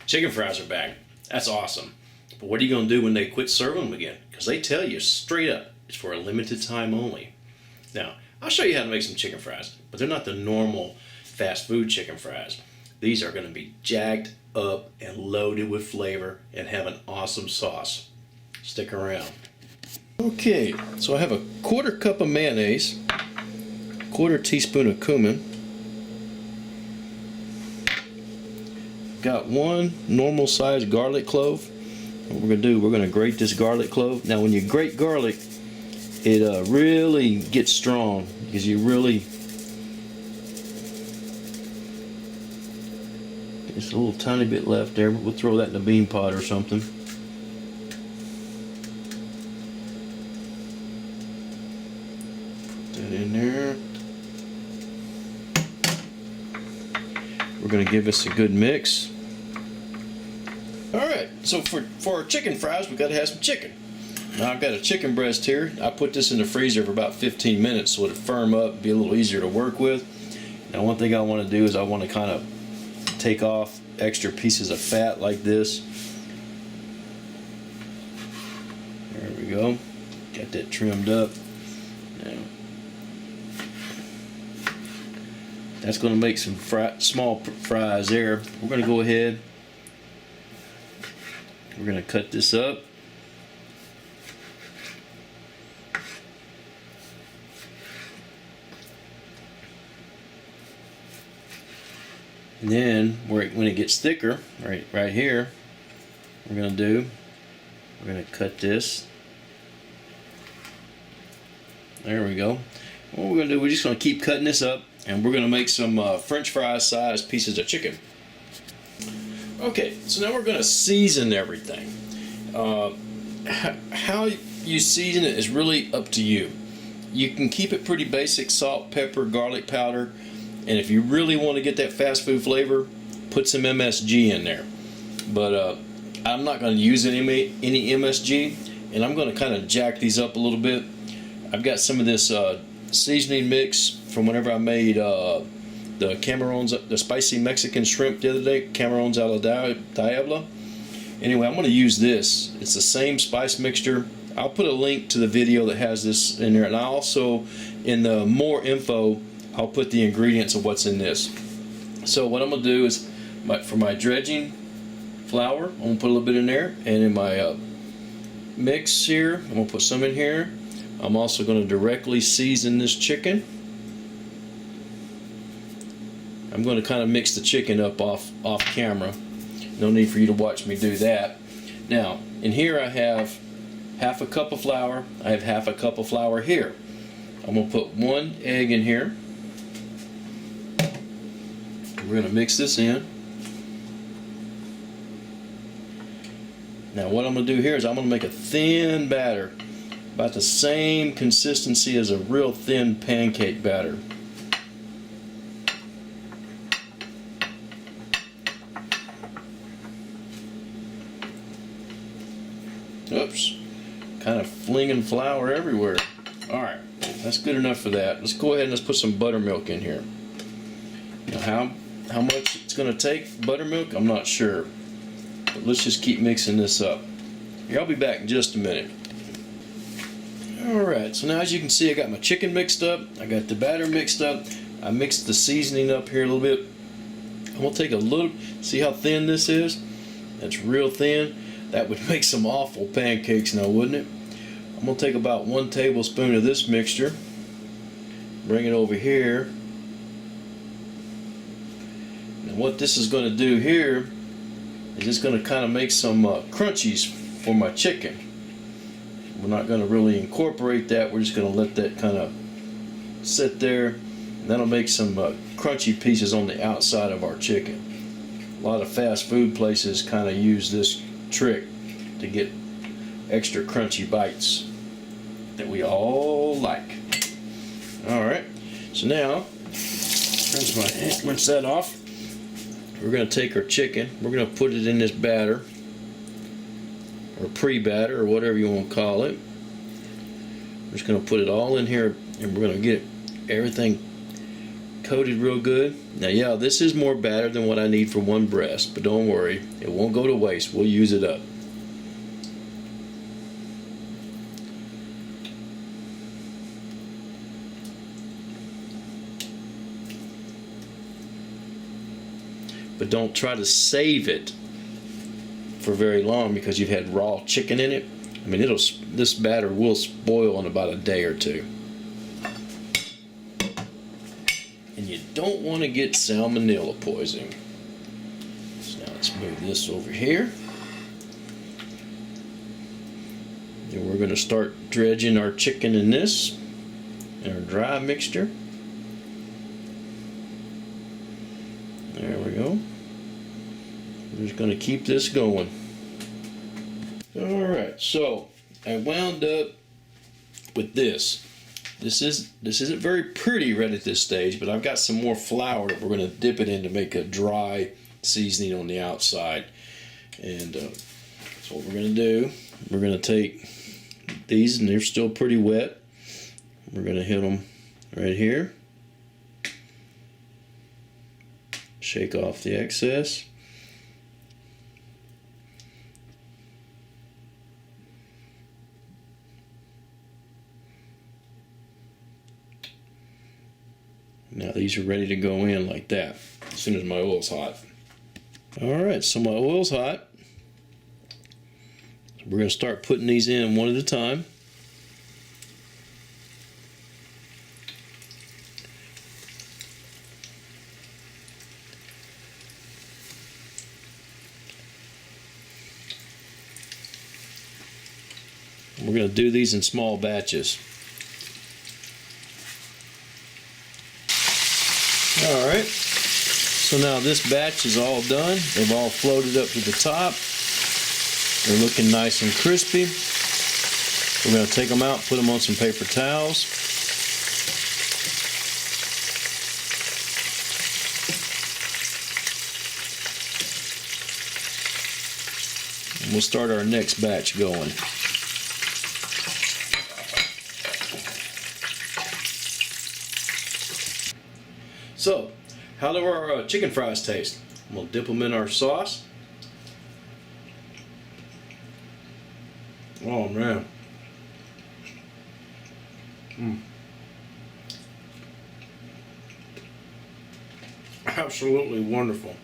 Chicken fries are back. That's awesome. But what are you going to do when they quit serving them again? Because they tell you straight up, it's for a limited time only. Now, I'll show you how to make some chicken fries, but they're not the normal fast food chicken fries. These are going to be jacked up and loaded with flavor and have an awesome sauce. Stick around. Okay, so I have a 1/4 cup of mayonnaise, 1/4 teaspoon of cumin, got 1 normal sized garlic clove. What we're going to do, we're going to grate this garlic clove. Now when you grate garlic, it really gets strong because you really, just a little tiny bit left there, but we'll throw that in a bean pot or something. Put that in there. We're going to give this a good mix. Alright, so for our chicken fries, we've got to have some chicken. Now I've got a chicken breast here. I put this in the freezer for about 15 minutes so it'll firm up and be a little easier to work with. Now one thing I want to do is I want to kind of take off extra pieces of fat like this. There we go. Got that trimmed up. Now, that's going to make some small fries there. We're going to go ahead. We're going to cut this up. And then when it gets thicker, right here, we're going to cut this. There we go. What we're going to do, we're just going to keep cutting this up, and we're going to make some French fry sized pieces of chicken. Okay, so now we're going to season everything. How you season it is really up to you. You can keep it pretty basic: salt, pepper, garlic powder, and if you really want to get that fast food flavor, put some MSG in there. But I'm not going to use any MSG, and I'm going to kind of jack these up a little bit. I've got some of this seasoning mix from whenever I made the Camarones, the spicy Mexican shrimp the other day, Camarones a la Diablo. Anyway, I'm going to use this. It's the same spice mixture. I'll put a link to the video that has this in there, and I also, in the more info, I'll put the ingredients of what's in this. So what I'm going to do is, for my dredging flour, I'm going to put a little bit in there, and in my mix here, I'm going to put some in here. I'm also going to directly season this chicken. I'm going to kind of mix the chicken up off camera. No need for you to watch me do that. Now, in here I have 1/2 cup of flour. I have 1/2 cup of flour here. I'm going to put 1 egg in here. We're going to mix this in. Now what I'm going to do here is I'm going to make a thin batter, about the same consistency as a real thin pancake batter. Oops, kind of flinging flour everywhere. Alright, that's good enough for that. Let's go ahead and let's put some buttermilk in here. Now how much it's going to take, buttermilk, I'm not sure. But let's just keep mixing this up. Here, I'll be back in just a minute. Alright, so now as you can see, I got my chicken mixed up. I got the batter mixed up. I mixed the seasoning up here a little bit. I'm going to take a little, see how thin this is? That's real thin. That would make some awful pancakes now, wouldn't it? I'm going to take about 1 tablespoon of this mixture, bring it over here. Now what this is going to do here is it's going to kind of make some crunchies for my chicken. We're not going to really incorporate that. We're just going to let that kind of sit there, and that'll make some crunchy pieces on the outside of our chicken. A lot of fast food places kind of use this trick to get extra crunchy bites that we all like. Alright, so now rinse that off. We're going to take our chicken, we're going to put it in this batter, or pre-batter, or whatever you want to call it. We're just going to put it all in here, and we're going to get everything coated real good. Now, yeah, this is more batter than what I need for one breast, but don't worry, it won't go to waste. We'll use it up. But don't try to save it for very long because you've had raw chicken in it. I mean, this batter will spoil in about a day or two. And you don't want to get salmonella poisoning. So now let's move this over here. And we're going to start dredging our chicken in this, in our dry mixture. There we go. We're just going to keep this going. Alright, so I wound up with this. This isn't very pretty right at this stage, but I've got some more flour that we're going to dip it in to make a dry seasoning on the outside. And that's what we're going to do. We're going to take these, and they're still pretty wet. We're going to hit them right here. Shake off the excess. Now these are ready to go in like that as soon as my oil's hot. Alright, so my oil's hot. So we're going to start putting these in one at a time. We're going to do these in small batches. Alright, so now this batch is all done. They've all floated up to the top. They're looking nice and crispy. We're going to take them out, put them on some paper towels. And we'll start our next batch going. So, how do our chicken fries taste? I'm going to dip them in our sauce. Oh man. Absolutely wonderful.